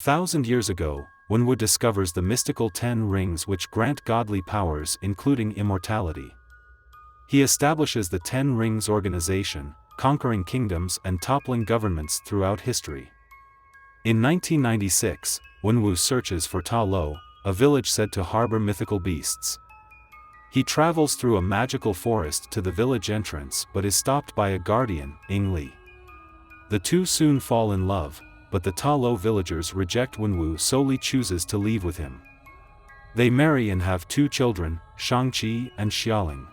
1,000 years ago, Wenwu discovers the mystical 10 rings which grant godly powers including immortality. He establishes the 10 Rings organization, conquering kingdoms and toppling governments throughout history. In 1996, Wenwu searches for Ta Lo, a village said to harbor mythical beasts. He travels through a magical forest to the village entrance but is stopped by a guardian, Ying Li. The two soon fall in love, but the Ta Lo villagers reject Wenwu, solely chooses to leave with him. They marry and have 2 children, Shang-Chi and Xialing.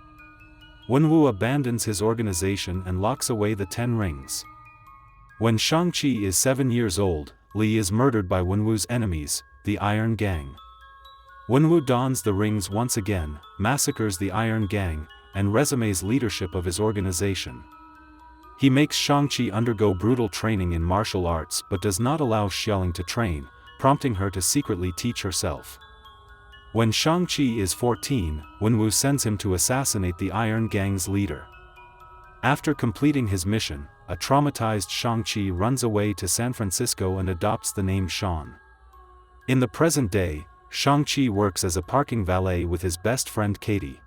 Wenwu abandons his organization and locks away the 10 rings. When Shang-Chi is 7 years old, Li is murdered by Wenwu's enemies, the Iron Gang. Wenwu dons the rings once again, massacres the Iron Gang, and resumes leadership of his organization. He makes Shang-Chi undergo brutal training in martial arts but does not allow Xialing to train, prompting her to secretly teach herself. When Shang-Chi is 14, Wenwu sends him to assassinate the Iron Gang's leader. After completing his mission, a traumatized Shang-Chi runs away to San Francisco and adopts the name Sean. In the present day, Shang-Chi works as a parking valet with his best friend Katie.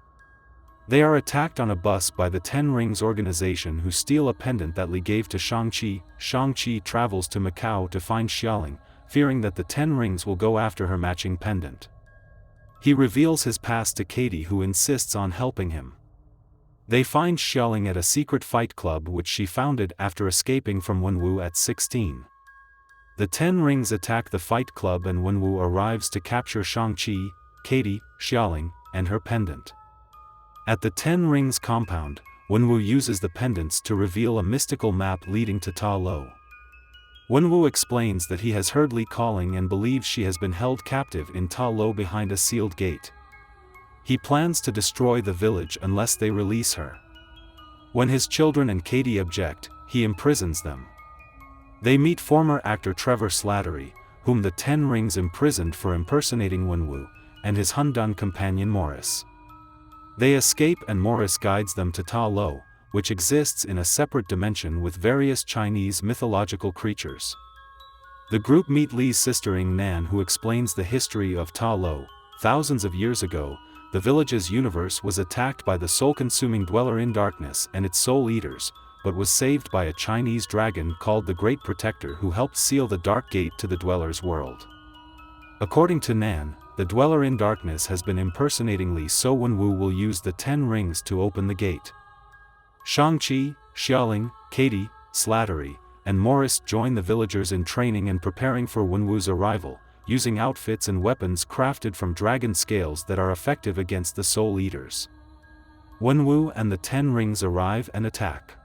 They are attacked on a bus by the 10 Rings organization who steal a pendant that Li gave to Shang-Chi. Shang-Chi travels to Macau to find Xialing, fearing that the 10 Rings will go after her matching pendant. He reveals his past to Katie, who insists on helping him. They find Xialing at a secret fight club which she founded after escaping from Wenwu at 16. The 10 Rings attack the fight club and Wenwu arrives to capture Shang-Chi, Katie, Xialing, and her pendant. At the 10 Rings compound, Wenwu uses the pendants to reveal a mystical map leading to Ta Lo. Wenwu explains that he has heard Li calling and believes she has been held captive in Ta Lo behind a sealed gate. He plans to destroy the village unless they release her. When his children and Katie object, he imprisons them. They meet former actor Trevor Slattery, whom the 10 Rings imprisoned for impersonating Wenwu, and his Hundun companion Morris. They escape and Morris guides them to Ta Lo, which exists in a separate dimension with various Chinese mythological creatures. The group meet Li's sister Ying Nan, who explains the history of Ta Lo. Thousands of years ago, the village's universe was attacked by the soul-consuming Dweller in Darkness and its soul eaters, but was saved by a Chinese dragon called the Great Protector, who helped seal the Dark Gate to the Dweller's world. According to Nan, the Dweller in Darkness has been impersonating Li, so Wenwu will use the 10 Rings to open the gate. Shang-Chi, Xialing, Katie, Slattery, and Morris join the villagers in training and preparing for Wenwu's arrival, using outfits and weapons crafted from dragon scales that are effective against the Soul Eaters. Wenwu and the 10 Rings arrive and attack.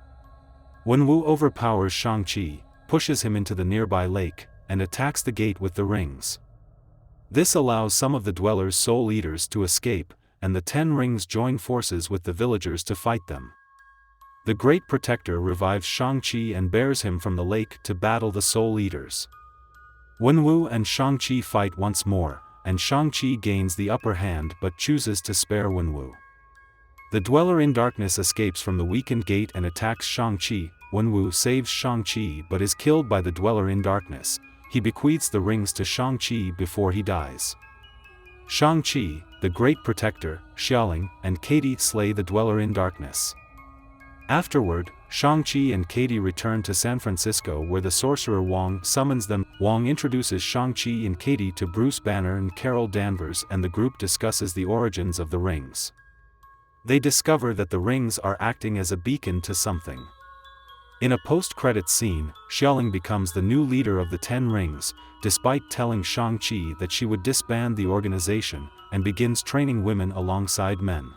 Wenwu overpowers Shang-Chi, pushes him into the nearby lake, and attacks the gate with the rings. This allows some of the Dweller's Soul Eaters to escape, and the 10 Rings join forces with the villagers to fight them. The Great Protector revives Shang-Chi and bears him from the lake to battle the Soul Eaters. Wenwu and Shang-Chi fight once more, and Shang-Chi gains the upper hand but chooses to spare Wenwu. The Dweller in Darkness escapes from the weakened gate and attacks Shang-Chi. Wenwu saves Shang-Chi but is killed by the Dweller in Darkness. He bequeaths the rings to Shang-Chi before he dies. Shang-Chi, the Great Protector, Xialing, and Katie slay the Dweller in Darkness. Afterward, Shang-Chi and Katie return to San Francisco, where the sorcerer Wong summons them. Wong introduces Shang-Chi and Katie to Bruce Banner and Carol Danvers, and the group discusses the origins of the rings. They discover that the rings are acting as a beacon to something. In a post-credits scene, Xialing becomes the new leader of the 10 Rings, despite telling Shang-Chi that she would disband the organization, and begins training women alongside men.